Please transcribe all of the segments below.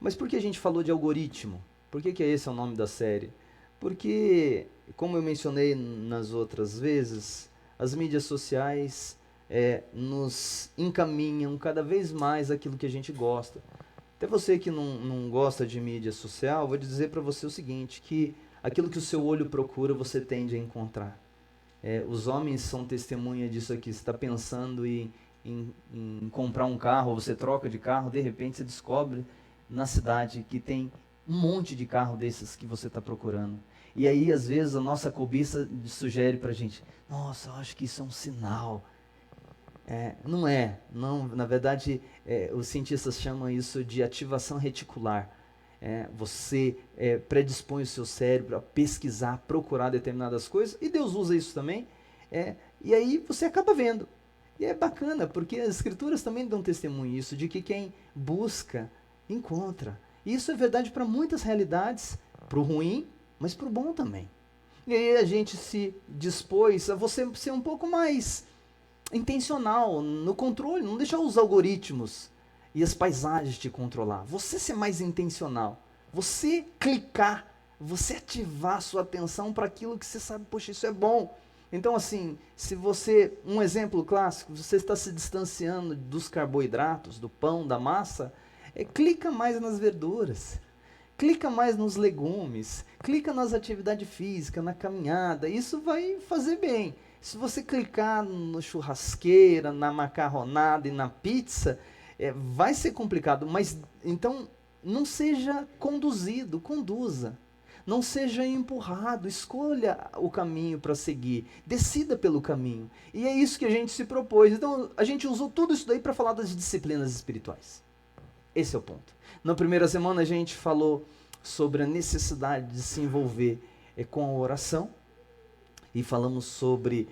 Mas por que a gente falou de algoritmo? Por que esse é o nome da série? Porque, como eu mencionei nas outras vezes, as mídias sociais nos encaminham cada vez mais aquilo que a gente gosta. Até você que não gosta de mídia social, vou dizer para você o seguinte, que aquilo que o seu olho procura, você tende a encontrar. Os homens são testemunha disso aqui. Você está pensando em comprar um carro, você troca de carro, de repente você descobre na cidade que tem um monte de carro desses que você está procurando. E aí, às vezes, a nossa cobiça sugere para a gente, nossa, eu acho que isso é um sinal. Não é. Não, na verdade, os cientistas chamam isso de ativação reticular. Você predispõe o seu cérebro a pesquisar, procurar determinadas coisas, e Deus usa isso também, e aí você acaba vendo. E é bacana, porque as escrituras também dão testemunho isso, de que quem busca, encontra. E isso é verdade para muitas realidades, para o ruim, mas para o bom também. E aí a gente se dispôs a você ser um pouco mais intencional no controle, não deixar os algoritmos e as paisagens te controlar. Você ser mais intencional. Você clicar, você ativar a sua atenção para aquilo que você sabe, poxa, isso é bom. Então, assim, se você, um exemplo clássico, você está se distanciando dos carboidratos, do pão, da massa, clica mais nas verduras. Clica mais nos legumes, clica nas atividades físicas, na caminhada, isso vai fazer bem. Se você clicar no churrasqueira, na macarronada e na pizza, vai ser complicado, mas então não seja conduzido, conduza. Não seja empurrado, escolha o caminho para seguir, decida pelo caminho. E é isso que a gente se propôs. Então a gente usou tudo isso daí para falar das disciplinas espirituais. Esse é o ponto. Na primeira semana a gente falou sobre a necessidade de se envolver com a oração e falamos sobre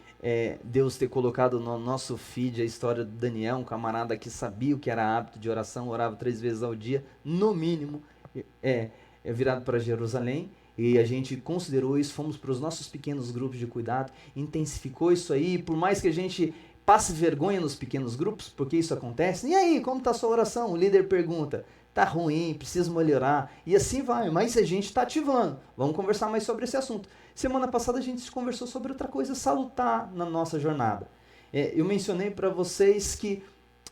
Deus ter colocado no nosso feed a história do Daniel, um camarada que sabia o que era hábito de oração, orava 3 vezes ao dia, no mínimo, virado para Jerusalém. E a gente considerou isso, fomos para os nossos pequenos grupos de cuidado, intensificou isso aí, por mais que a gente passe vergonha nos pequenos grupos, porque isso acontece. E aí, como está a sua oração? O líder pergunta, está ruim, preciso melhorar, e assim vai, mas a gente está ativando. Vamos conversar mais sobre esse assunto. Semana passada a gente conversou sobre outra coisa salutar na nossa jornada. Eu mencionei para vocês que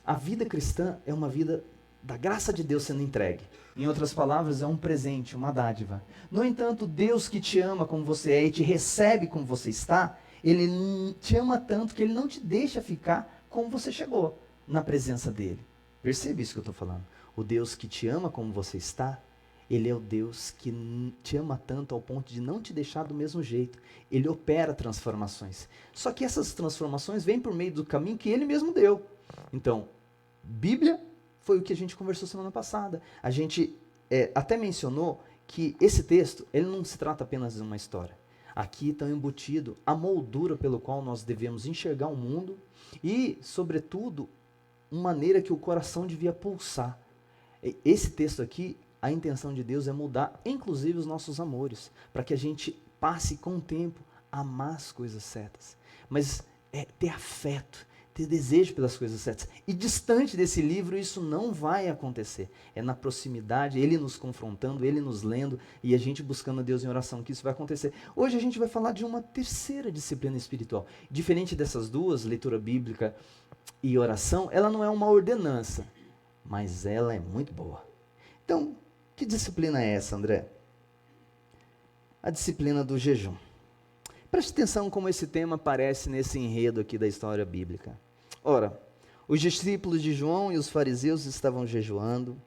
a vida cristã é uma vida da graça de Deus sendo entregue. Em outras palavras, é um presente, uma dádiva. No entanto, Deus que te ama como você é e te recebe como você está, Ele te ama tanto que Ele não te deixa ficar como você chegou na presença dEle. Percebe isso que eu estou falando? O Deus que te ama como você está, Ele é o Deus que te ama tanto ao ponto de não te deixar do mesmo jeito. Ele opera transformações. Só que essas transformações vêm por meio do caminho que Ele mesmo deu. Então, Bíblia foi o que a gente conversou semana passada. A gente até mencionou que esse texto, ele não se trata apenas de uma história. Aqui está embutido a moldura pelo qual nós devemos enxergar o mundo e, sobretudo, uma maneira que o coração devia pulsar. Esse texto aqui, a intenção de Deus é mudar, inclusive, os nossos amores, para que a gente passe com o tempo a amar as coisas certas. Mas ter afeto, ter desejo pelas coisas certas. E distante desse livro, isso não vai acontecer. É na proximidade, Ele nos confrontando, Ele nos lendo e a gente buscando a Deus em oração que isso vai acontecer. Hoje a gente vai falar de uma terceira disciplina espiritual. Diferente dessas duas, leitura bíblica e oração, ela não é uma ordenança, mas ela é muito boa. Então, que disciplina é essa, André? A disciplina do jejum. Preste atenção como esse tema aparece nesse enredo aqui da história bíblica. Ora, os discípulos de João e os fariseus estavam jejuando,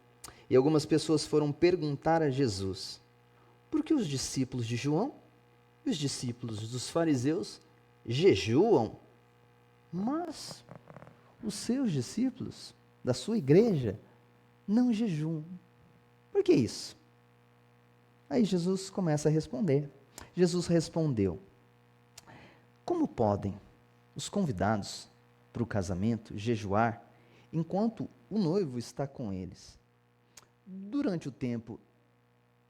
e algumas pessoas foram perguntar a Jesus: por que os discípulos de João e os discípulos dos fariseus jejuam, mas os seus discípulos da sua igreja não jejuam? Por que isso? Aí Jesus começa a responder. Jesus respondeu: como podem os convidados para o casamento jejuar enquanto o noivo está com eles? Durante o tempo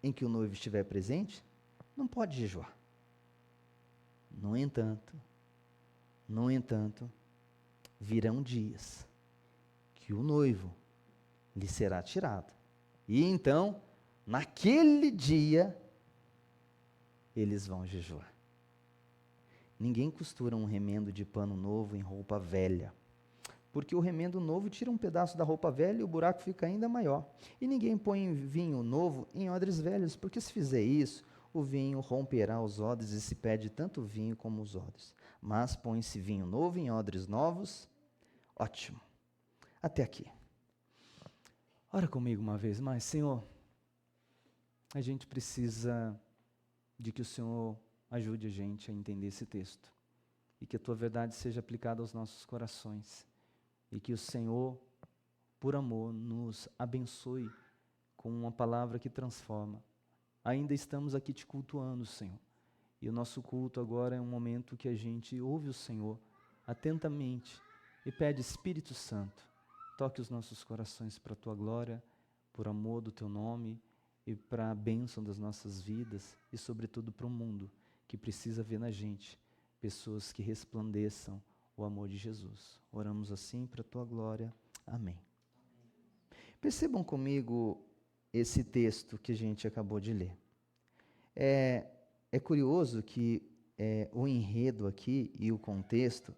em que o noivo estiver presente, não pode jejuar. No entanto, virão dias que o noivo lhe será tirado, E então, naquele dia, eles vão jejuar. Ninguém costura um remendo de pano novo em roupa velha, porque o remendo novo tira um pedaço da roupa velha e o buraco fica ainda maior. E ninguém põe vinho novo em odres velhos, porque se fizer isso, o vinho romperá os odres e se perde tanto o vinho como os odres. Mas põe-se vinho novo em odres novos. Ótimo. Até aqui. Ora comigo uma vez mais. Senhor, a gente precisa de que o Senhor ajude a gente a entender esse texto. E que a Tua verdade seja aplicada aos nossos corações. E que o Senhor, por amor, nos abençoe com uma palavra que transforma. Ainda estamos aqui te cultuando, Senhor. E o nosso culto agora é um momento que a gente ouve o Senhor atentamente e pede, Espírito Santo, toque os nossos corações para a Tua glória, por amor do Teu nome e para a bênção das nossas vidas e, sobretudo, para o mundo que precisa ver na gente pessoas que resplandeçam o amor de Jesus. Oramos assim para a Tua glória. Amém. Percebam comigo esse texto que a gente acabou de ler. É curioso que o enredo aqui e o contexto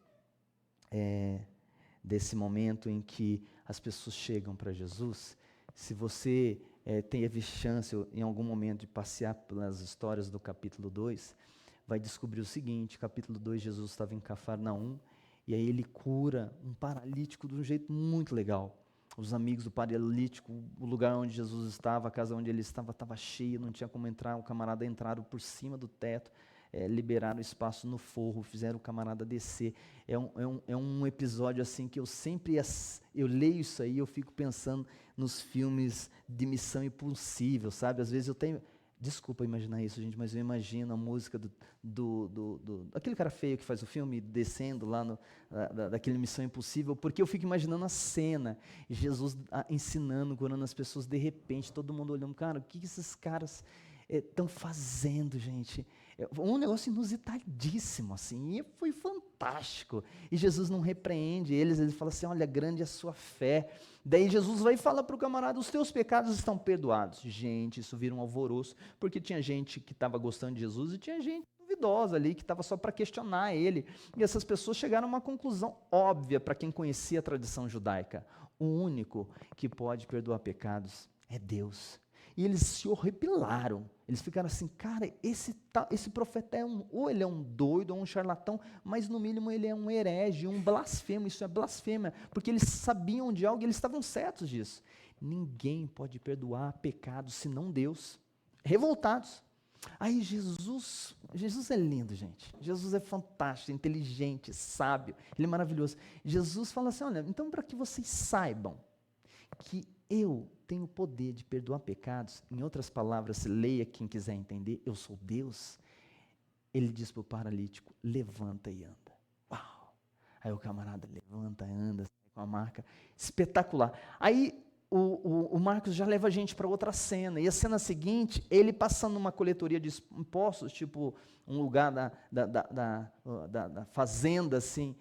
desse momento em que as pessoas chegam para Jesus, se você teve chance em algum momento de passear pelas histórias do capítulo 2, vai descobrir o seguinte: capítulo 2, Jesus estava em Cafarnaum, e aí ele cura um paralítico de um jeito muito legal. Os amigos do paralítico, o lugar onde Jesus estava, a casa onde ele estava cheia, não tinha como entrar, o camarada entraram por cima do teto, liberaram espaço no forro, fizeram o camarada descer. É um episódio assim que eu sempre, eu leio isso aí, eu fico pensando nos filmes de Missão Impossível, sabe? Às vezes eu tenho... Desculpa imaginar isso, gente, mas eu imagino a música aquele cara feio que faz o filme, descendo lá daquele Missão Impossível, porque eu fico imaginando a cena, Jesus ensinando, curando as pessoas, de repente, todo mundo olhando, cara, o que esses caras estão fazendo, gente? Um negócio inusitadíssimo, assim, e foi fantástico. E Jesus não repreende eles, ele fala assim, olha, grande é a sua fé. Daí Jesus vai e fala para o camarada, os teus pecados estão perdoados. Gente, isso vira um alvoroço, porque tinha gente que estava gostando de Jesus e tinha gente duvidosa ali, que estava só para questionar ele. E essas pessoas chegaram a uma conclusão óbvia para quem conhecia a tradição judaica. O único que pode perdoar pecados é Deus. E eles se horripilaram. Eles ficaram assim, cara, esse profeta ou ele é um doido, ou um charlatão, mas no mínimo ele é um herege, um blasfemo. Isso é blasfêmia, porque eles sabiam de algo e eles estavam certos disso. Ninguém pode perdoar pecados senão Deus. Revoltados. Aí Jesus é lindo, gente. Jesus é fantástico, inteligente, sábio. Ele é maravilhoso. Jesus fala assim, olha, então para que vocês saibam que eu tenho o poder de perdoar pecados, em outras palavras, leia quem quiser entender, eu sou Deus. Ele diz para o paralítico, levanta e anda. Uau! Aí o camarada levanta, anda, sai com a marca, espetacular. Aí o Marcos já leva a gente para outra cena, e a cena seguinte, ele passando numa coletoria de impostos, tipo um lugar da fazenda, assim,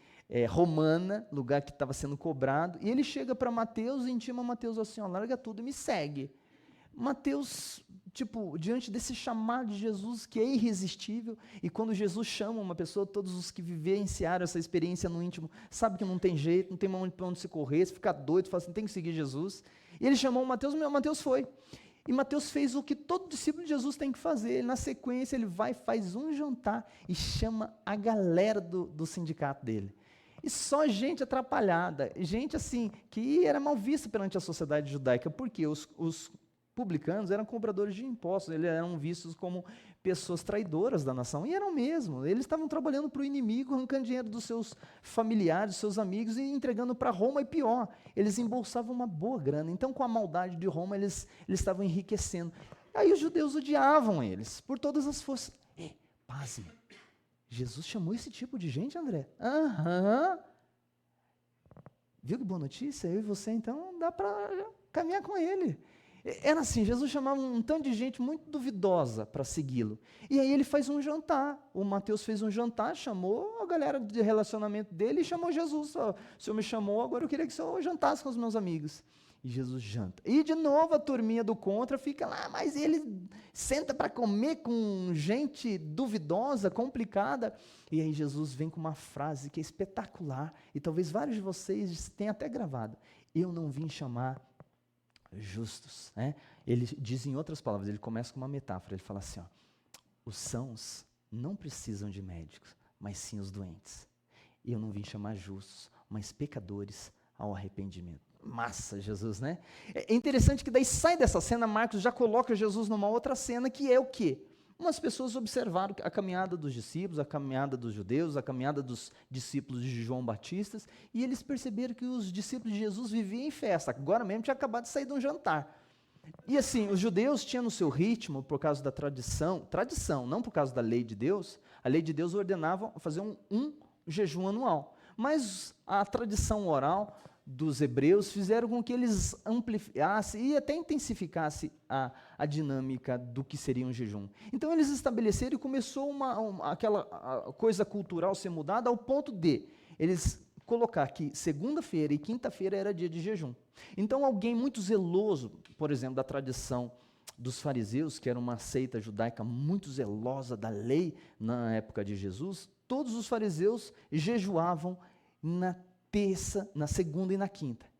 romana, lugar que estava sendo cobrado, e ele chega para Mateus e intima Mateus assim, ó, larga tudo e me segue. Mateus, diante desse chamado de Jesus, que é irresistível, e quando Jesus chama uma pessoa, todos os que vivenciaram essa experiência no íntimo, sabem que não tem jeito, não tem para onde se correr, se fica doido, fala assim, tem que seguir Jesus. E ele chamou Mateus foi. E Mateus fez o que todo discípulo de Jesus tem que fazer. Na sequência, ele vai, faz um jantar e chama a galera do sindicato dele. E só gente atrapalhada, gente assim, que era mal vista perante a sociedade judaica, porque os publicanos eram cobradores de impostos, eles eram vistos como pessoas traidoras da nação, e eram mesmo, eles estavam trabalhando para o inimigo, arrancando dinheiro dos seus familiares, dos seus amigos, e entregando para Roma, e pior, eles embolsavam uma boa grana, então com a maldade de Roma, eles estavam enriquecendo. Aí os judeus odiavam eles, por todas as forças. Pasme, Jesus chamou esse tipo de gente, André? Aham. Viu que boa notícia? Eu e você, então, dá para caminhar com ele. Era assim, Jesus chamava um tanto de gente muito duvidosa para segui-lo. E aí ele faz um jantar. O Mateus fez um jantar, chamou a galera de relacionamento dele e chamou Jesus. O senhor me chamou, agora eu queria que o senhor jantasse com os meus amigos. E Jesus janta. E de novo a turminha do contra fica lá, mas ele senta para comer com gente duvidosa, complicada. E aí Jesus vem com uma frase que é espetacular, e talvez vários de vocês tenham até gravado. Eu não vim chamar justos. Né? Ele diz em outras palavras, ele começa com uma metáfora, ele fala assim, ó, os sãos não precisam de médicos, mas sim os doentes. Eu não vim chamar justos, mas pecadores ao arrependimento. Massa, Jesus, né? É interessante que daí sai dessa cena, Marcos já coloca Jesus numa outra cena, que é o quê? Umas pessoas observaram a caminhada dos discípulos, a caminhada dos judeus, a caminhada dos discípulos de João Batista, e eles perceberam que os discípulos de Jesus viviam em festa. Agora mesmo tinha acabado de sair de um jantar. E assim, os judeus tinham no seu ritmo, por causa da tradição, não por causa da lei de Deus, a lei de Deus ordenava fazer um jejum anual. Mas a tradição oral dos hebreus fizeram com que eles amplificassem e até intensificassem a dinâmica do que seria um jejum. Então eles estabeleceram e começou aquela coisa cultural ser mudada ao ponto de eles colocar que segunda-feira e quinta-feira era dia de jejum. Então alguém muito zeloso, por exemplo, da tradição dos fariseus, que era uma seita judaica muito zelosa da lei na época de Jesus, todos os fariseus jejuavam na terça, na segunda e na quinta.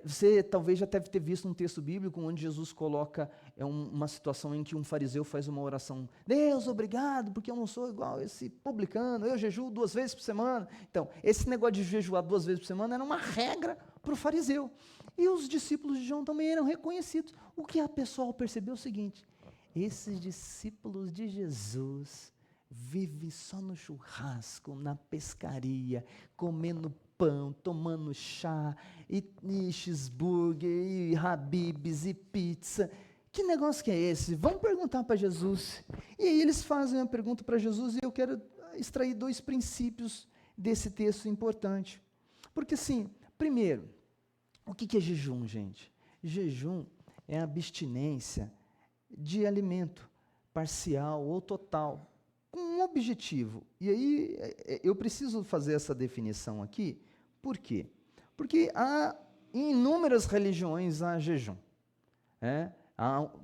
Você talvez já deve ter visto um texto bíblico onde Jesus coloca uma situação em que um fariseu faz uma oração: Deus, obrigado, porque eu não sou igual esse publicano, eu jejuo 2 vezes por semana. Então, esse negócio de jejuar 2 vezes por semana era uma regra para o fariseu. E os discípulos de João também eram reconhecidos. O que a pessoa percebeu é o seguinte: esses discípulos de Jesus vivem só no churrasco, na pescaria, comendo pão, tomando chá, e cheeseburger, e habibs, e pizza. Que negócio que é esse? Vamos perguntar para Jesus. E aí eles fazem a pergunta para Jesus, e eu quero extrair 2 princípios desse texto importante. Porque assim, primeiro, o que é jejum, gente? Jejum é a abstinência de alimento, parcial ou total, com um objetivo. E aí eu preciso fazer essa definição aqui. Por quê? Porque em inúmeras religiões há jejum.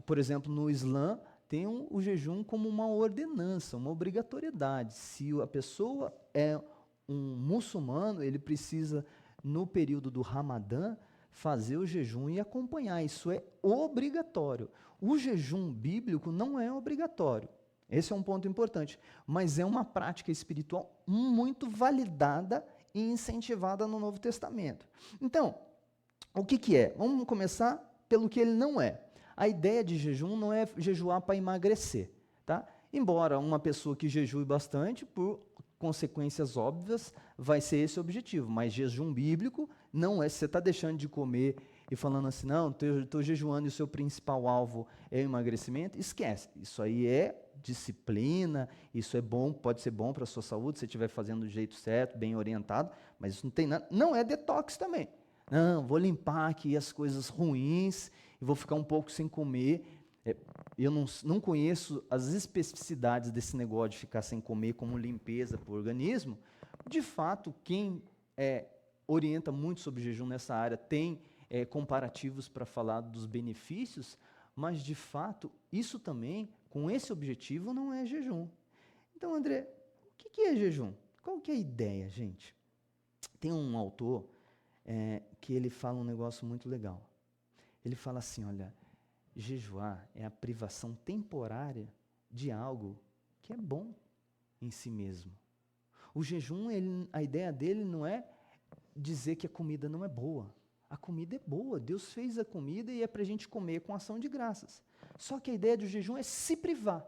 Por exemplo, no Islã tem o jejum como uma ordenança, uma obrigatoriedade. Se a pessoa é um muçulmano, ele precisa, no período do Ramadã, fazer o jejum e acompanhar. Isso é obrigatório. O jejum bíblico não é obrigatório. Esse é um ponto importante, mas é uma prática espiritual muito validada e incentivada no Novo Testamento. Então, o que é? Vamos começar pelo que ele não é. A ideia de jejum não é jejuar para emagrecer, tá? Embora uma pessoa que jejue bastante, por consequências óbvias, vai ser esse o objetivo, mas jejum bíblico não é, você está deixando de comer e falando assim, não, estou jejuando e o seu principal alvo é o emagrecimento, esquece, isso aí é disciplina, isso é bom, pode ser bom para a sua saúde, se você estiver fazendo do jeito certo, bem orientado, mas isso não tem nada, não é detox também. Não, vou limpar aqui as coisas ruins e vou ficar um pouco sem comer. Eu não conheço as especificidades desse negócio de ficar sem comer como limpeza para o organismo. De fato, quem orienta muito sobre jejum nessa área tem comparativos para falar dos benefícios, mas de fato, isso também, com esse objetivo, não é jejum. Então, André, o que é jejum? Qual que é a ideia, gente? Tem um autor que ele fala um negócio muito legal. Ele fala assim, olha, jejuar é a privação temporária de algo que é bom em si mesmo. O jejum, a ideia dele não é dizer que a comida não é boa. A comida é boa, Deus fez a comida e é para a gente comer com ação de graças. Só que a ideia do jejum é se privar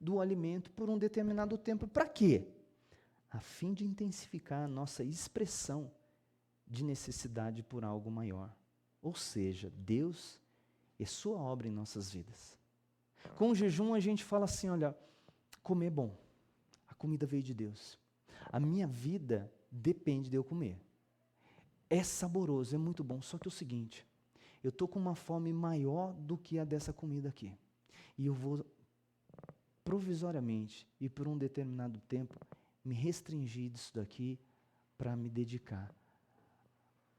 do alimento por um determinado tempo. Para quê? A fim de intensificar a nossa expressão de necessidade por algo maior. Ou seja, Deus e sua obra em nossas vidas. Com o jejum a gente fala assim, olha, comer é bom, a comida veio de Deus, a minha vida depende de eu comer, é saboroso, é muito bom, só que é o seguinte, eu estou com uma fome maior do que a dessa comida aqui, e eu vou provisoriamente e por um determinado tempo me restringir disso daqui para me dedicar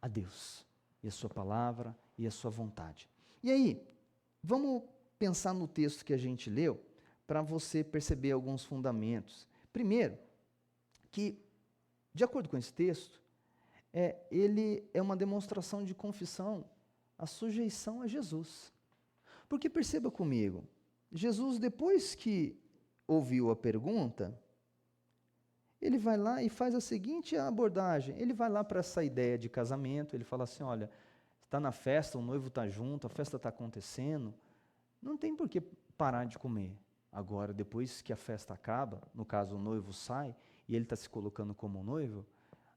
a Deus e a sua palavra e a sua vontade. E aí, vamos pensar no texto que a gente leu, para você perceber alguns fundamentos. Primeiro, que, de acordo com esse texto, ele é uma demonstração de confissão, a sujeição a Jesus. Porque perceba comigo, Jesus, depois que ouviu a pergunta, ele vai lá e faz a seguinte abordagem. Ele vai lá para essa ideia de casamento, ele fala assim, olha, está na festa, o noivo está junto, a festa está acontecendo, não tem por que parar de comer. Agora, depois que a festa acaba, no caso o noivo sai, e ele está se colocando como noivo,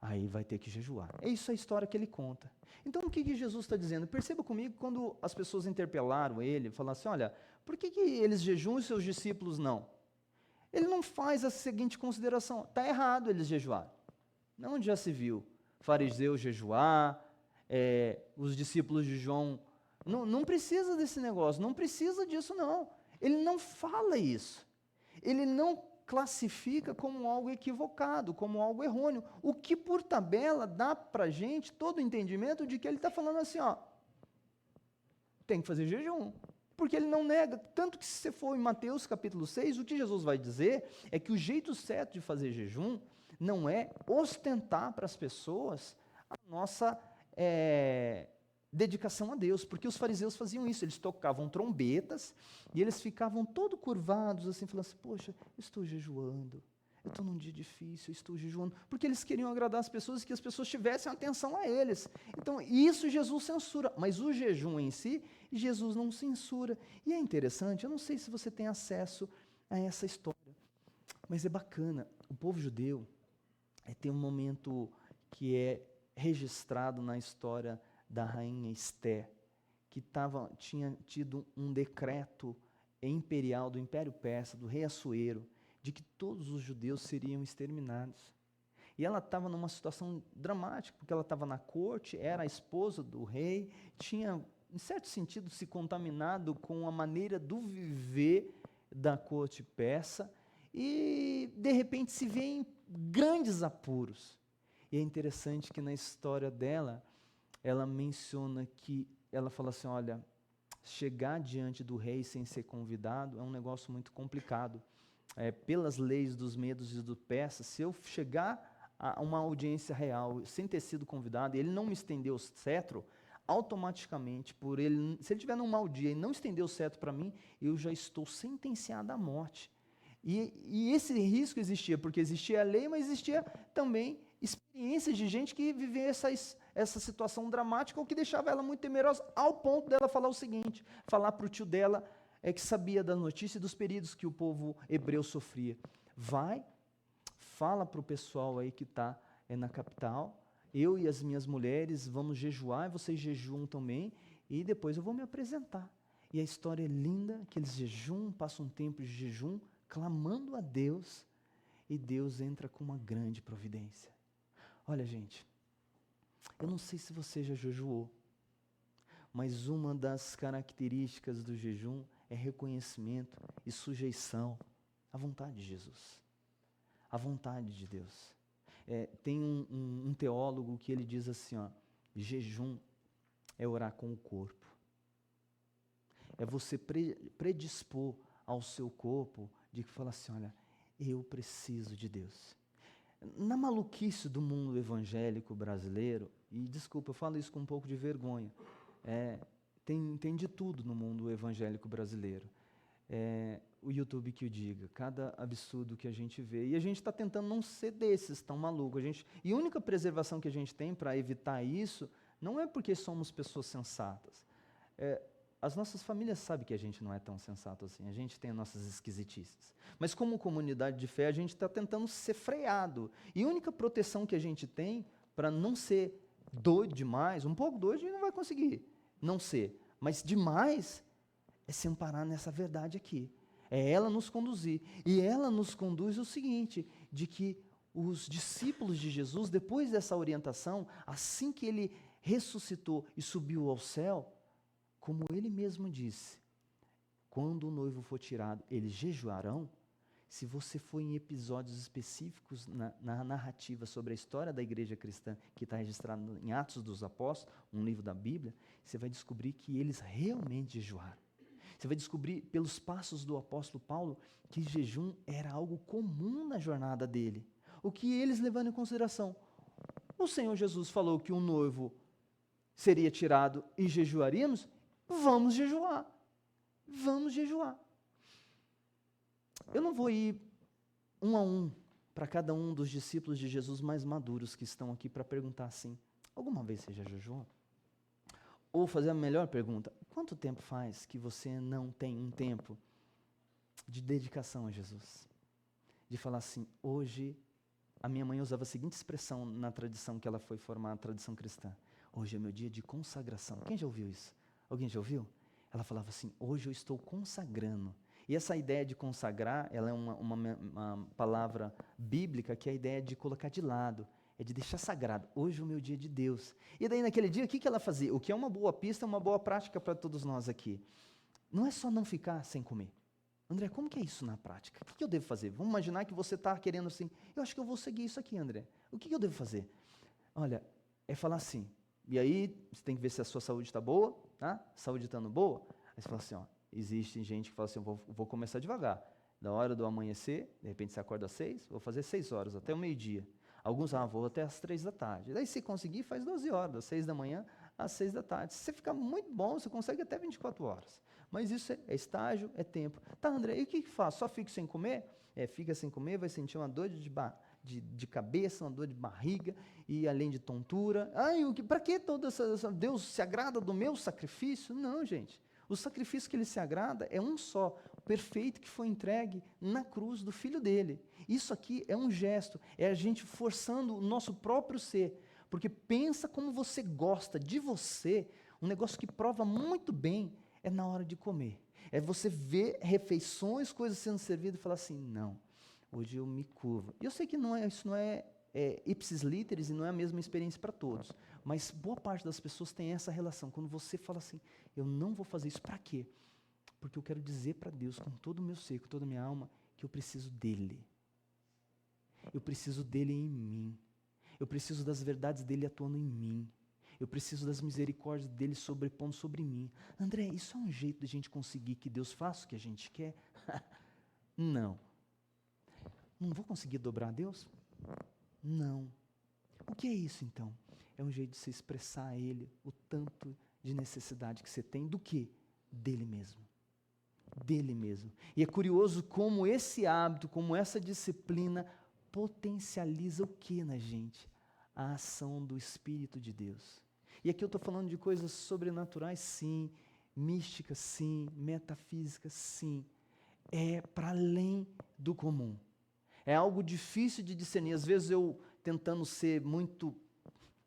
aí vai ter que jejuar. É isso a história que ele conta. Então, o que Jesus está dizendo? Perceba comigo, quando as pessoas interpelaram ele, falaram assim, olha, por que eles jejuam e seus discípulos não? Ele não faz a seguinte consideração, está errado eles jejuar. Onde já se viu fariseu jejuar, os discípulos de João, não precisa desse negócio, não precisa disso não. Ele não fala isso. Ele não classifica como algo equivocado, como algo errôneo. O que por tabela dá para a gente todo o entendimento de que ele está falando assim, ó, tem que fazer jejum. Porque ele não nega, tanto que se você for em Mateus capítulo 6, o que Jesus vai dizer é que o jeito certo de fazer jejum não é ostentar para as pessoas a nossa dedicação a Deus, porque os fariseus faziam isso, eles tocavam trombetas e eles ficavam todo curvados assim, falando assim, poxa, eu estou jejuando, eu estou num dia difícil, eu estou jejuando, porque eles queriam agradar as pessoas e que as pessoas tivessem atenção a eles. Então, isso Jesus censura, mas o jejum em si, Jesus não censura. E é interessante, eu não sei se você tem acesso a essa história, mas é bacana, o povo judeu tem um momento que é registrado na história da rainha Esté, que tinha tido um decreto imperial do Império Persa, do rei Assuero, de que todos os judeus seriam exterminados. E ela estava numa situação dramática, porque ela estava na corte, era a esposa do rei, tinha, em certo sentido, se contaminado com a maneira do viver da corte persa, e, de repente, se vê em grandes apuros. E é interessante que na história dela, ela menciona que, ela fala assim, olha, chegar diante do rei sem ser convidado é um negócio muito complicado. Pelas leis dos medos e do persas, se eu chegar a uma audiência real sem ter sido convidado, e ele não me estender o cetro, automaticamente, se ele tiver num mau dia e não estender o cetro para mim, eu já estou sentenciado à morte. E esse risco existia, porque existia a lei, mas existia também experiências de gente que vivia essa situação dramática, o que deixava ela muito temerosa, ao ponto dela falar o seguinte, falar para o tio dela, que sabia da notícia e dos períodos que o povo hebreu sofria. Vai, fala para o pessoal aí que está na capital, eu e as minhas mulheres vamos jejuar, vocês jejuam também, e depois eu vou me apresentar. E a história é linda, que eles jejuam, passam um tempo de jejum, clamando a Deus, e Deus entra com uma grande providência. Olha, gente, eu não sei se você já jejuou, mas uma das características do jejum é reconhecimento e sujeição à vontade de Jesus, à vontade de Deus. Tem um teólogo que ele diz assim, ó, jejum é orar com o corpo. É você predispor ao seu corpo de que fala assim, olha, eu preciso de Deus. Na maluquice do mundo evangélico brasileiro, e desculpa, eu falo isso com um pouco de vergonha, tem de tudo no mundo evangélico brasileiro. O YouTube que o diga, cada absurdo que a gente vê, e a gente está tentando não ser desses tão malucos. E a única preservação que a gente tem para evitar isso, não é porque somos pessoas sensatas. As nossas famílias sabem que a gente não é tão sensato assim, a gente tem as nossas esquisitices. Mas como comunidade de fé, a gente está tentando ser freado. E a única proteção que a gente tem para não ser doido demais, um pouco doido a gente não vai conseguir não ser, mas demais é se amparar nessa verdade aqui. É ela nos conduzir. E ela nos conduz o seguinte, de que os discípulos de Jesus, depois dessa orientação, assim que ele ressuscitou e subiu ao céu, como ele mesmo disse, quando o noivo for tirado, eles jejuarão. Se você for em episódios específicos na narrativa sobre a história da igreja cristã, que está registrado em Atos dos Apóstolos, um livro da Bíblia, você vai descobrir que eles realmente jejuaram. Você vai descobrir pelos passos do apóstolo Paulo que jejum era algo comum na jornada dele. O que eles levando em consideração? O Senhor Jesus falou que um noivo seria tirado e jejuaríamos? Vamos jejuar. Vamos jejuar. Eu não vou ir um a um para cada um dos discípulos de Jesus mais maduros que estão aqui para perguntar assim: alguma vez você já jejuou? Ou fazer a melhor pergunta: quanto tempo faz que você não tem um tempo de dedicação a Jesus? De falar assim: hoje, a minha mãe usava a seguinte expressão na tradição que ela foi formar, a tradição cristã: hoje é meu dia de consagração. Quem já ouviu isso? Alguém já ouviu? Ela falava assim: hoje eu estou consagrando. E essa ideia de consagrar, ela é uma palavra bíblica que é a ideia de colocar de lado, é de deixar sagrado. Hoje é o meu dia de Deus. E daí naquele dia, o que ela fazia? O que é uma boa pista, uma boa prática para todos nós aqui. Não é só não ficar sem comer. André, como que é isso na prática? O que eu devo fazer? Vamos imaginar que você está querendo assim, eu acho que eu vou seguir isso aqui, André. O que eu devo fazer? Olha, é falar assim, e aí você tem que ver se a sua saúde está boa, tá? Saúde estando boa, aí você fala assim, ó, existe gente que fala assim, eu vou começar devagar. Da hora do amanhecer, de repente você acorda às 6, vou fazer 6 horas, até o meio-dia. Alguns, vou até às 3 da tarde. Daí se conseguir, faz 12 horas, das 6 da manhã às 6 da tarde. Se você ficar muito bom, você consegue até 24 horas. Mas isso é estágio, é tempo. Tá, André, e o que faz? Só fico sem comer? Fica sem comer, vai sentir uma dor de cabeça, uma dor de barriga, e além de tontura. Para que toda essa... Deus se agrada do meu sacrifício? Não, gente. O sacrifício que ele se agrada é um só, o perfeito que foi entregue na cruz do Filho dele. Isso aqui é um gesto, é a gente forçando o nosso próprio ser, porque pensa como você gosta de você, um negócio que prova muito bem é na hora de comer. É você ver refeições, coisas sendo servidas e falar assim, não, hoje eu me curvo. E eu sei que isso não é ipsis literis e não é a mesma experiência para todos. Mas boa parte das pessoas tem essa relação. Quando você fala assim, eu não vou fazer isso, para quê? Porque eu quero dizer para Deus, com todo o meu ser, com toda a minha alma, que eu preciso dEle. Eu preciso dEle em mim. Eu preciso das verdades dEle atuando em mim. Eu preciso das misericórdias dEle sobrepondo sobre mim. André, isso é um jeito de a gente conseguir que Deus faça o que a gente quer? Não. Não vou conseguir dobrar a Deus? Não. O que é isso então? É um jeito de se expressar a Ele o tanto de necessidade que você tem do quê? Dele mesmo. Dele mesmo. E é curioso como esse hábito, como essa disciplina potencializa o que na gente? A ação do Espírito de Deus. E aqui eu estou falando de coisas sobrenaturais, sim, místicas, sim, metafísicas, sim. É para além do comum. É algo difícil de discernir. Às vezes eu, tentando ser muito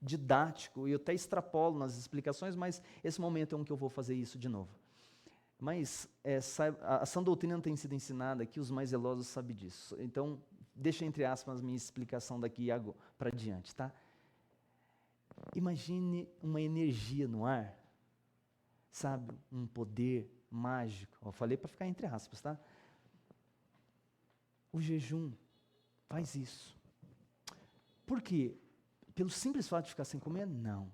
didático, e eu até extrapolo nas explicações, mas esse momento é um que eu vou fazer isso de novo. Mas a sã doutrina tem sido ensinada aqui, os mais zelosos sabem disso. Então, deixa entre aspas minha explicação daqui para diante, tá? Imagine uma energia no ar, sabe? Um poder mágico. Eu falei para ficar entre aspas, tá? O jejum faz isso. Por quê? Pelo simples fato de ficar sem comer? Não.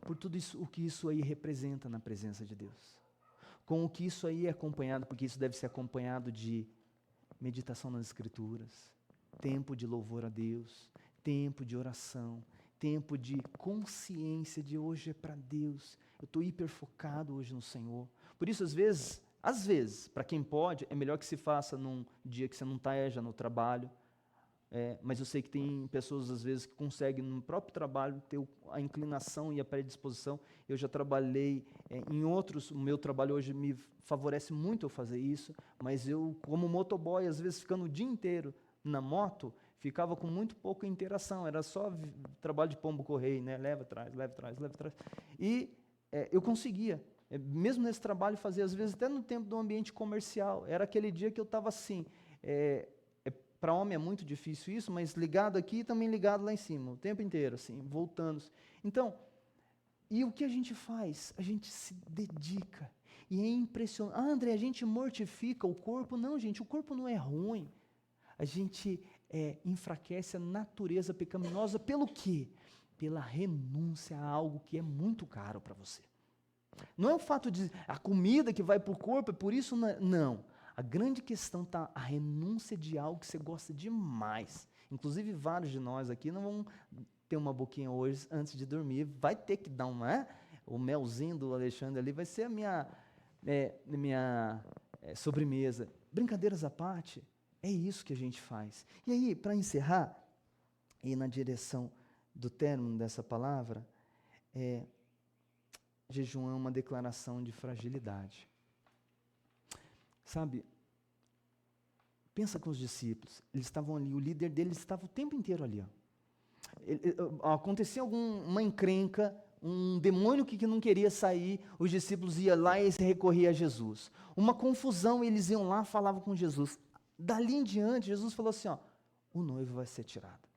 Por tudo isso, o que isso aí representa na presença de Deus. Com o que isso aí é acompanhado, porque isso deve ser acompanhado de meditação nas Escrituras, tempo de louvor a Deus, tempo de oração, tempo de consciência de hoje é para Deus. Eu estou hiper focado hoje no Senhor. Por isso, às vezes, para quem pode, é melhor que se faça num dia que você não está já no trabalho. Mas eu sei que tem pessoas, às vezes, que conseguem no próprio trabalho ter a inclinação e a predisposição. Eu já trabalhei em outros, o meu trabalho hoje me favorece muito eu fazer isso, mas eu, como motoboy, às vezes ficando o dia inteiro na moto, ficava com muito pouca interação, era só trabalho de pombo-correio, né? Leva atrás. E eu conseguia, mesmo nesse trabalho, fazer, às vezes, até no tempo do ambiente comercial. Era aquele dia que eu estava assim... Para homem é muito difícil isso, mas ligado aqui e também ligado lá em cima, o tempo inteiro, assim, voltando. Então, e o que a gente faz? A gente se dedica. E é impressionante. André, a gente mortifica o corpo. Não, gente, o corpo não é ruim. A gente enfraquece a natureza pecaminosa pelo quê? Pela renúncia a algo que é muito caro para você. Não é o fato de a comida que vai para o corpo, é por isso, não. A grande questão está a renúncia de algo que você gosta demais. Inclusive, vários de nós aqui não vão ter uma boquinha hoje antes de dormir. Vai ter que dar o melzinho do Alexandre ali vai ser a minha sobremesa. Brincadeiras à parte, é isso que a gente faz. E aí, para encerrar, e na direção do término dessa palavra, jejum é uma declaração de fragilidade. Sabe, pensa com os discípulos, eles estavam ali, o líder deles estava o tempo inteiro ali. Acontecia alguma encrenca, um demônio que não queria sair, os discípulos iam lá e recorriam a Jesus. Uma confusão, eles iam lá e falavam com Jesus. Dali em diante, Jesus falou assim, o noivo vai ser tirado.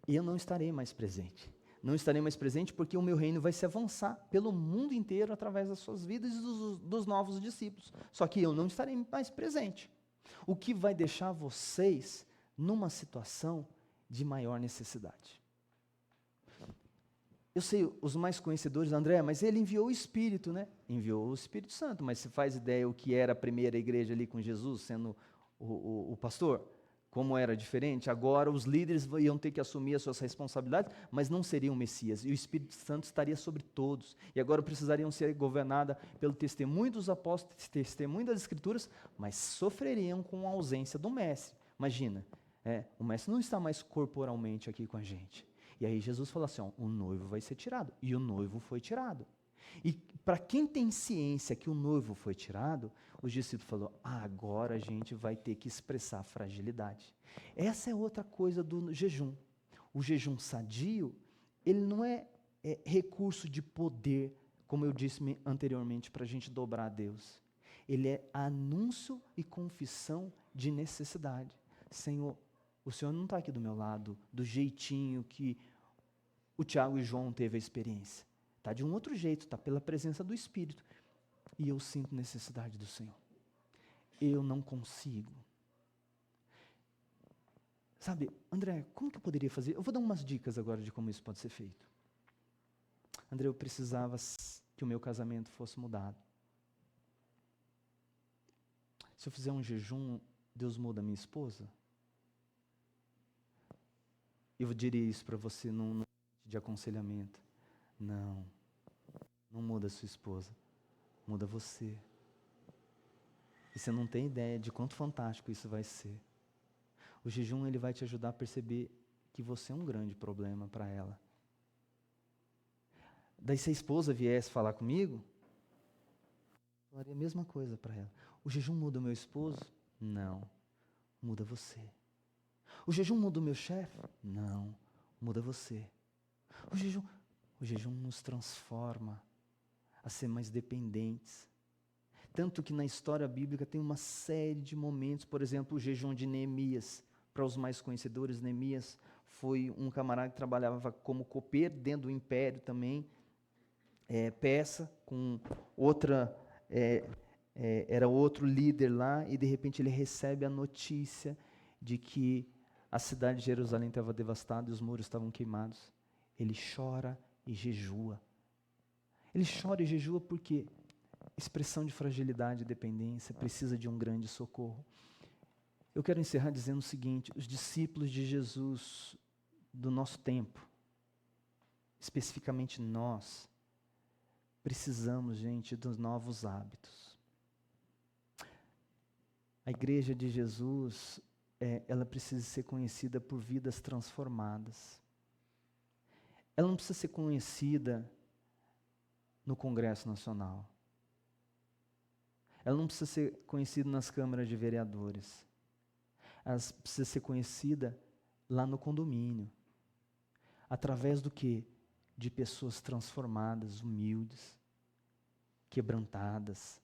E eu não estarei mais presente. Não estarei mais presente porque o meu reino vai se avançar pelo mundo inteiro através das suas vidas e dos novos discípulos. Só que eu não estarei mais presente. O que vai deixar vocês numa situação de maior necessidade. Eu sei, os mais conhecedores, André, mas ele enviou o Espírito, né? Enviou o Espírito Santo, mas você faz ideia o que era a primeira igreja ali com Jesus, sendo o pastor? Como era diferente? Agora os líderes iam ter que assumir as suas responsabilidades, mas não seriam Messias, e o Espírito Santo estaria sobre todos, e agora precisariam ser governada pelo testemunho dos apóstolos, testemunho das Escrituras, mas sofreriam com a ausência do Mestre. Imagina, o Mestre não está mais corporalmente aqui com a gente. E aí Jesus falou assim, o noivo vai ser tirado. E o noivo foi tirado. E para quem tem ciência que o noivo foi tirado, os discípulos falaram, agora a gente vai ter que expressar fragilidade. Essa é outra coisa do jejum. O jejum sadio, ele não é recurso de poder, como eu disse anteriormente, para a gente dobrar a Deus. Ele é anúncio e confissão de necessidade. Senhor, o Senhor não está aqui do meu lado, do jeitinho que o Tiago e João teve a experiência. Está de um outro jeito, está pela presença do Espírito. E eu sinto necessidade do Senhor. Eu não consigo. Sabe, André, como que eu poderia fazer? Eu vou dar umas dicas agora de como isso pode ser feito. André, eu precisava que o meu casamento fosse mudado. Se eu fizer um jejum, Deus muda a minha esposa? Eu diria isso para você num de aconselhamento. Não muda a sua esposa, muda você. E você não tem ideia de quanto fantástico isso vai ser. O jejum ele vai te ajudar a perceber que você é um grande problema para ela. Daí se a esposa viesse falar comigo, eu faria a mesma coisa para ela. O jejum muda o meu esposo? Não, muda você. O jejum muda o meu chefe? Não, muda você. O jejum nos transforma a ser mais dependentes. Tanto que na história bíblica tem uma série de momentos, por exemplo, o jejum de Neemias. Para os mais conhecedores, Neemias foi um camarada que trabalhava como copeiro dentro do império também, peça, com outra, era outro líder lá, e de repente ele recebe a notícia de que a cidade de Jerusalém estava devastada e os muros estavam queimados. Ele chora e jejua. Ele chora e jejua porque expressão de fragilidade e dependência precisa de um grande socorro. Eu quero encerrar dizendo o seguinte, os discípulos de Jesus do nosso tempo, especificamente nós, precisamos, gente, dos novos hábitos. A igreja de Jesus, ela precisa ser conhecida por vidas transformadas. Ela não precisa ser conhecida no Congresso Nacional. Ela não precisa ser conhecida nas câmaras de vereadores. Ela precisa ser conhecida lá no condomínio. Através do quê? De pessoas transformadas, humildes, quebrantadas.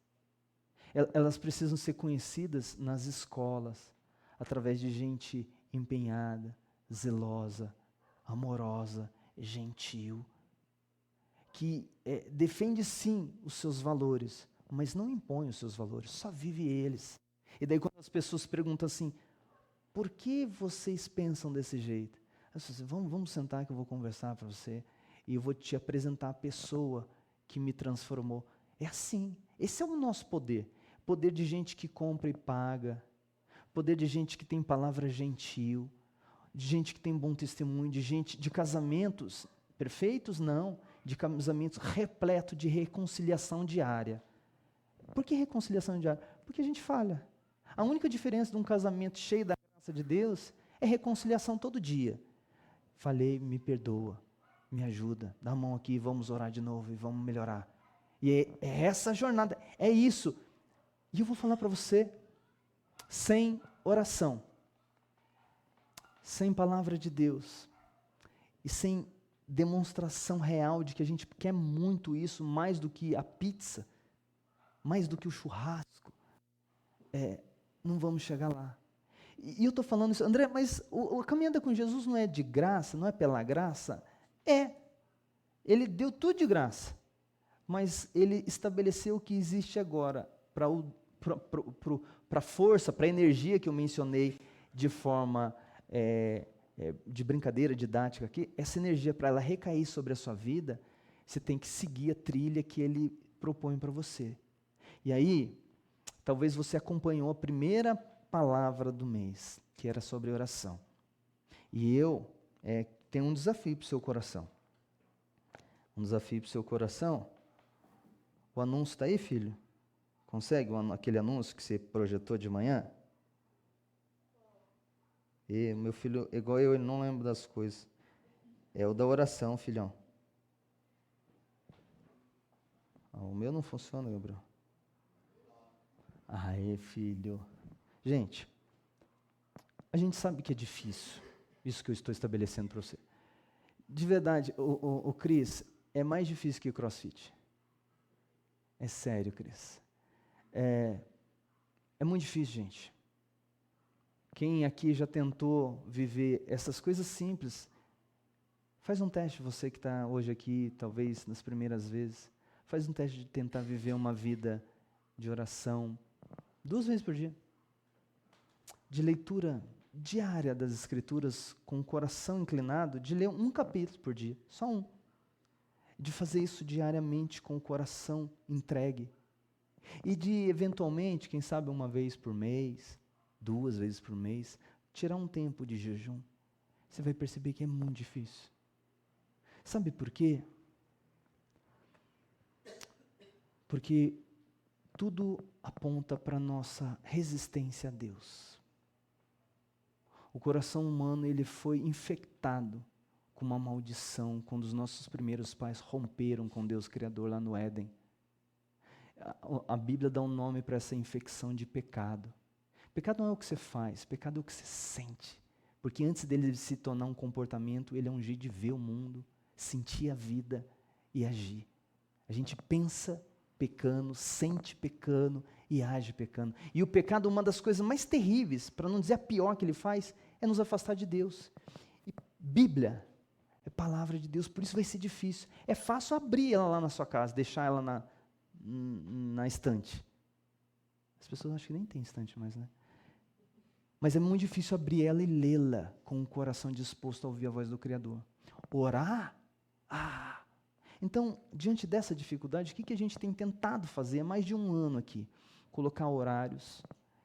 Elas precisam ser conhecidas nas escolas, através de gente empenhada, zelosa, amorosa, gentil, que defende sim os seus valores, mas não impõe os seus valores, só vive eles. E daí quando as pessoas perguntam assim, por que vocês pensam desse jeito? Eu falo assim, vamos sentar que eu vou conversar para você e eu vou te apresentar a pessoa que me transformou. É assim, esse é o nosso poder. Poder de gente que compra e paga, poder de gente que tem palavra gentil, de gente que tem bom testemunho, de gente de casamentos perfeitos, não, de casamentos repletos de reconciliação diária. Por que reconciliação diária? Porque a gente falha. A única diferença de um casamento cheio da graça de Deus é reconciliação todo dia. Falei, me perdoa, me ajuda, dá a mão aqui, vamos orar de novo e vamos melhorar. E é essa jornada, é isso. E eu vou falar para você, sem oração, sem palavra de Deus e sem demonstração real de que a gente quer muito isso, mais do que a pizza, mais do que o churrasco, não vamos chegar lá. E eu estou falando isso, André, mas a caminhada com Jesus não é de graça, não é pela graça? É. Ele deu tudo de graça, mas ele estabeleceu o que existe agora para a força, para a energia que eu mencionei de forma de brincadeira didática aqui, essa energia, para ela recair sobre a sua vida, você tem que seguir a trilha que ele propõe para você. E aí, talvez você acompanhou a primeira palavra do mês, que era sobre oração. E eu tenho um desafio para o seu coração. Um desafio para o seu coração. O anúncio está aí, filho? Consegue aquele anúncio que você projetou de manhã? E meu filho, igual eu, ele não lembra das coisas. É o da oração, filhão. O meu não funciona, Gabriel. Aí, filho. Gente, a gente sabe que é difícil, isso que eu estou estabelecendo para você. De verdade, o Cris, é mais difícil que o CrossFit. É sério, Cris. É muito difícil, gente. Quem aqui já tentou viver essas coisas simples, faz um teste, você que está hoje aqui, talvez nas primeiras vezes, faz um teste de tentar viver uma vida de oração 2 vezes por dia. De leitura diária das Escrituras, com o coração inclinado, de ler um capítulo por dia, só um. De fazer isso diariamente com o coração entregue. E de, eventualmente, quem sabe 1 vez por mês, 2 vezes por mês, tirar um tempo de jejum. Você vai perceber que é muito difícil. Sabe por quê? Porque tudo aponta para a nossa resistência a Deus. O coração humano ele foi infectado com uma maldição quando os nossos primeiros pais romperam com Deus Criador lá no Éden. A Bíblia dá um nome para essa infecção de pecado. Pecado não é o que você faz, pecado é o que você sente. Porque antes dele se tornar um comportamento, ele é um jeito de ver o mundo, sentir a vida e agir. A gente pensa pecando, sente pecando e age pecando. E o pecado, uma das coisas mais terríveis, para não dizer a pior que ele faz, é nos afastar de Deus. E Bíblia é palavra de Deus, por isso vai ser difícil. É fácil abrir ela lá na sua casa, deixar ela na estante. As pessoas acham que nem tem estante mais, né? Mas é muito difícil abrir ela e lê-la com o coração disposto a ouvir a voz do Criador. Orar? Então, diante dessa dificuldade, o que a gente tem tentado fazer há mais de 1 ano aqui? Colocar horários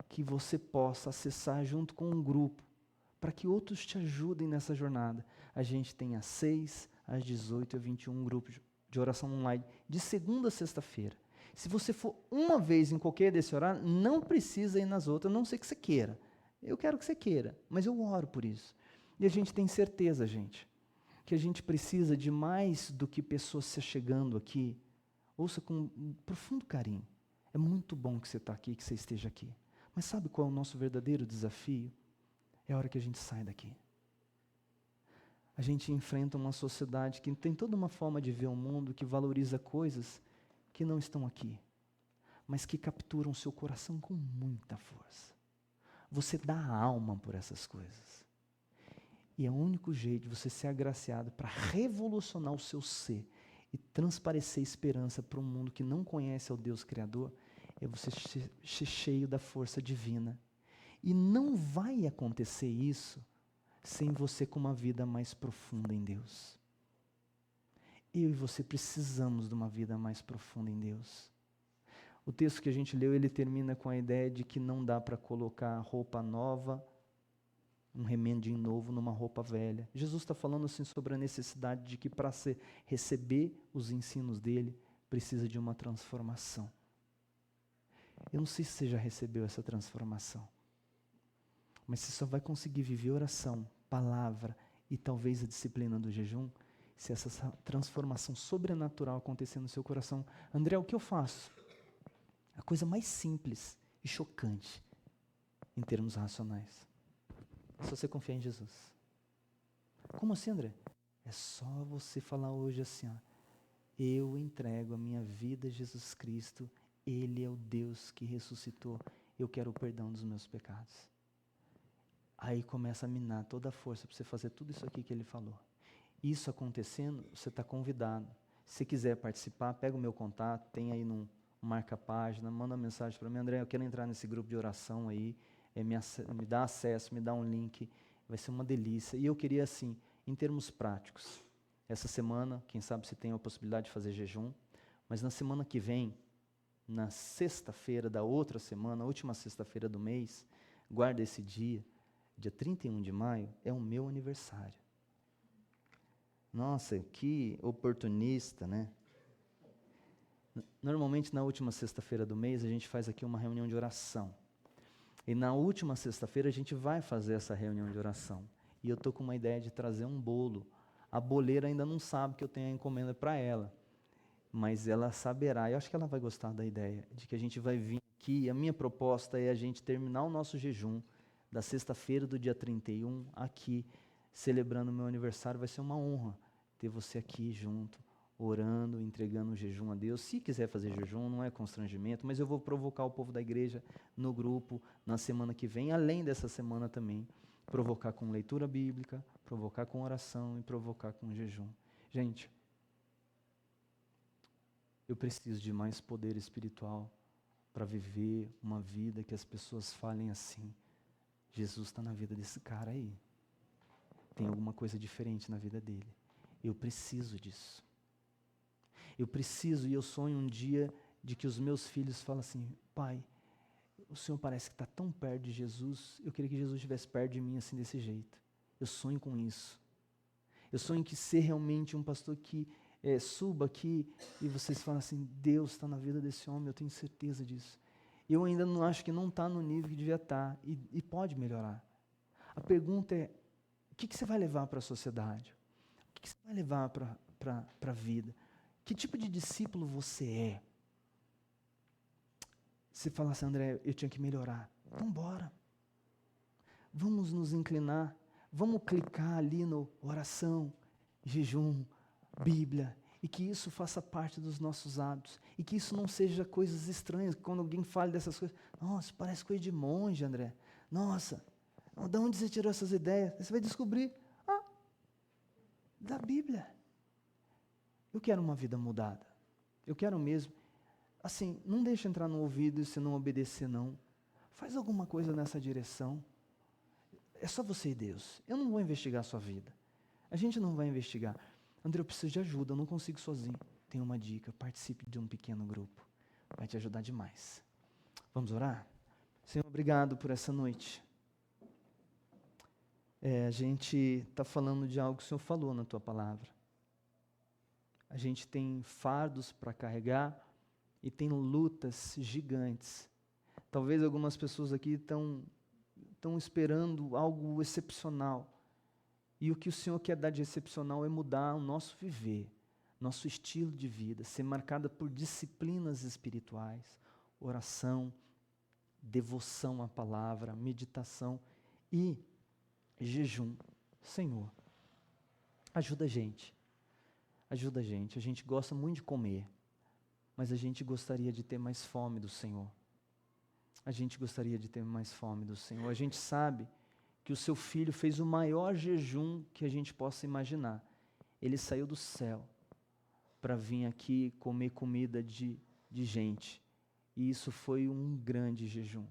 que você possa acessar junto com um grupo, para que outros te ajudem nessa jornada. A gente tem às 6, às 18 e às 21 grupos de oração online, de segunda a sexta-feira. Se você for uma vez em qualquer desse horário, não precisa ir nas outras, a não ser que você queira. Eu quero que você queira, mas eu oro por isso. E a gente tem certeza, gente, que a gente precisa de mais do que pessoas se chegando aqui. Ouça com um profundo carinho. É muito bom que você está aqui, que você esteja aqui. Mas sabe qual é o nosso verdadeiro desafio? É a hora que a gente sai daqui. A gente enfrenta uma sociedade que tem toda uma forma de ver o mundo, que valoriza coisas que não estão aqui, mas que capturam seu coração com muita força. Você dá a alma por essas coisas. E é o único jeito de você ser agraciado para revolucionar o seu ser e transparecer esperança para um mundo que não conhece ao Deus Criador, é você ser cheio da força divina. E não vai acontecer isso sem você com uma vida mais profunda em Deus. Eu e você precisamos de uma vida mais profunda em Deus. O texto que a gente leu, ele termina com a ideia de que não dá para colocar roupa nova, um remendinho novo numa roupa velha. Jesus está falando assim sobre a necessidade de que para receber os ensinos dele, precisa de uma transformação. Eu não sei se você já recebeu essa transformação, mas você só vai conseguir viver oração, palavra e talvez a disciplina do jejum, se essa transformação sobrenatural acontecer no seu coração. André, o que eu faço? A coisa mais simples e chocante em termos racionais. Se você confiar em Jesus. Como assim, André? É só você falar hoje assim, ó, eu entrego a minha vida a Jesus Cristo, Ele é o Deus que ressuscitou, eu quero o perdão dos meus pecados. Aí começa a minar toda a força para você fazer tudo isso aqui que Ele falou. Isso acontecendo, você está convidado. Se quiser participar, pega o meu contato, tem aí num marca-página, manda uma mensagem para mim, André, eu quero entrar nesse grupo de oração aí, me dá acesso, me dá um link, vai ser uma delícia. E eu queria assim, em termos práticos, essa semana, quem sabe se tem a possibilidade de fazer jejum, mas na semana que vem, na sexta-feira da outra semana, a última sexta-feira do mês, guarda esse dia 31 de maio, é o meu aniversário. Nossa, que oportunista, né? Normalmente na última sexta-feira do mês a gente faz aqui uma reunião de oração. E na última sexta-feira a gente vai fazer essa reunião de oração. E eu estou com uma ideia de trazer um bolo. A boleira ainda não sabe que eu tenho a encomenda para ela. Mas ela saberá, eu acho que ela vai gostar da ideia, de que a gente vai vir aqui. A minha proposta é a gente terminar o nosso jejum da sexta-feira do dia 31 aqui, celebrando o meu aniversário. Vai ser uma honra ter você aqui junto, orando, entregando o jejum a Deus. Se quiser fazer jejum, não é constrangimento, mas eu vou provocar o povo da igreja no grupo na semana que vem, além dessa semana também, provocar com leitura bíblica, provocar com oração e provocar com jejum. Gente, eu preciso de mais poder espiritual para viver uma vida que as pessoas falem assim, Jesus está na vida desse cara aí. Tem alguma coisa diferente na vida dele. Eu preciso disso. Eu preciso e eu sonho um dia de que os meus filhos falem assim, pai, o Senhor parece que está tão perto de Jesus, eu queria que Jesus estivesse perto de mim assim desse jeito. Eu sonho com isso. Eu sonho que ser realmente um pastor que suba aqui e vocês falam assim, Deus está na vida desse homem, eu tenho certeza disso. Eu ainda não acho que não está no nível que devia estar e pode melhorar. A pergunta é, o que você vai levar para a sociedade? O que você vai levar para a vida? Que tipo de discípulo você é? Se falar assim, André, eu tinha que melhorar. Então bora. Vamos nos inclinar. Vamos clicar ali no oração, jejum, Bíblia. E que isso faça parte dos nossos hábitos. E que isso não seja coisas estranhas. Quando alguém fala dessas coisas. Nossa, parece coisa de monge, André. Nossa, de onde você tirou essas ideias? Você vai descobrir. Da Bíblia. Eu quero uma vida mudada. Eu quero mesmo. Assim, não deixa entrar no ouvido e se não obedecer, não. Faz alguma coisa nessa direção. É só você e Deus. Eu não vou investigar a sua vida. A gente não vai investigar. André, eu preciso de ajuda, eu não consigo sozinho. Tem uma dica, participe de um pequeno grupo. Vai te ajudar demais. Vamos orar? Senhor, obrigado por essa noite. A gente está falando de algo que o Senhor falou na Tua palavra. A gente tem fardos para carregar e tem lutas gigantes. Talvez algumas pessoas aqui estão esperando algo excepcional. E o que o Senhor quer dar de excepcional é mudar o nosso viver, nosso estilo de vida, ser marcada por disciplinas espirituais, oração, devoção à palavra, meditação e jejum. Senhor, ajuda a gente. Ajuda a gente. A gente gosta muito de comer, mas a gente gostaria de ter mais fome do Senhor. A gente gostaria de ter mais fome do Senhor. A gente sabe que o seu Filho fez o maior jejum que a gente possa imaginar. Ele saiu do céu para vir aqui comer comida de gente. e isso foi um grande jejum.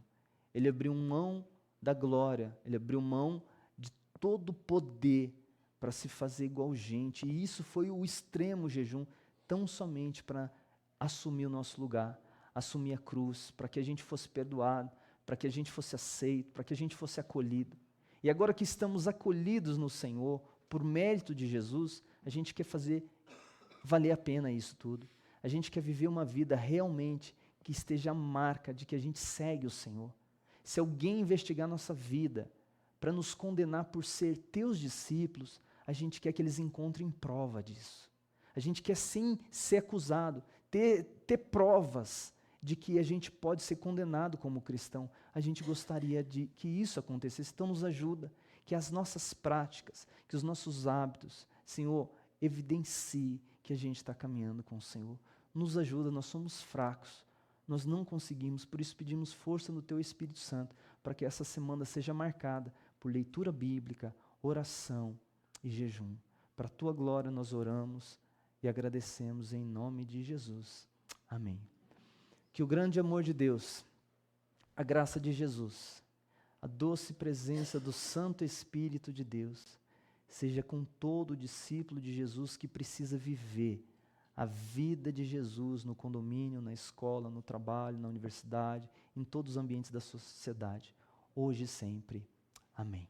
Ele abriu mão da glória, ele abriu mão de todo o poder para se fazer igual gente, e isso foi o extremo jejum, tão somente para assumir o nosso lugar, assumir a cruz, para que a gente fosse perdoado, para que a gente fosse aceito, para que a gente fosse acolhido. E agora que estamos acolhidos no Senhor, por mérito de Jesus, a gente quer fazer valer a pena isso tudo. A gente quer viver uma vida realmente que esteja a marca de que a gente segue o Senhor. Se alguém investigar nossa vida para nos condenar por ser teus discípulos, a gente quer que eles encontrem prova disso. A gente quer sim ser acusado, ter provas de que a gente pode ser condenado como cristão. A gente gostaria de que isso acontecesse. Então nos ajuda, que as nossas práticas, que os nossos hábitos, Senhor, evidencie que a gente está caminhando com o Senhor. Nos ajuda, nós somos fracos, nós não conseguimos, por isso pedimos força no Teu Espírito Santo, para que essa semana seja marcada por leitura bíblica, oração e jejum. Para a Tua glória nós oramos e agradecemos em nome de Jesus. Amém. Que o grande amor de Deus, a graça de Jesus, a doce presença do Santo Espírito de Deus, seja com todo discípulo de Jesus que precisa viver a vida de Jesus no condomínio, na escola, no trabalho, na universidade, em todos os ambientes da sociedade, hoje e sempre. Amém.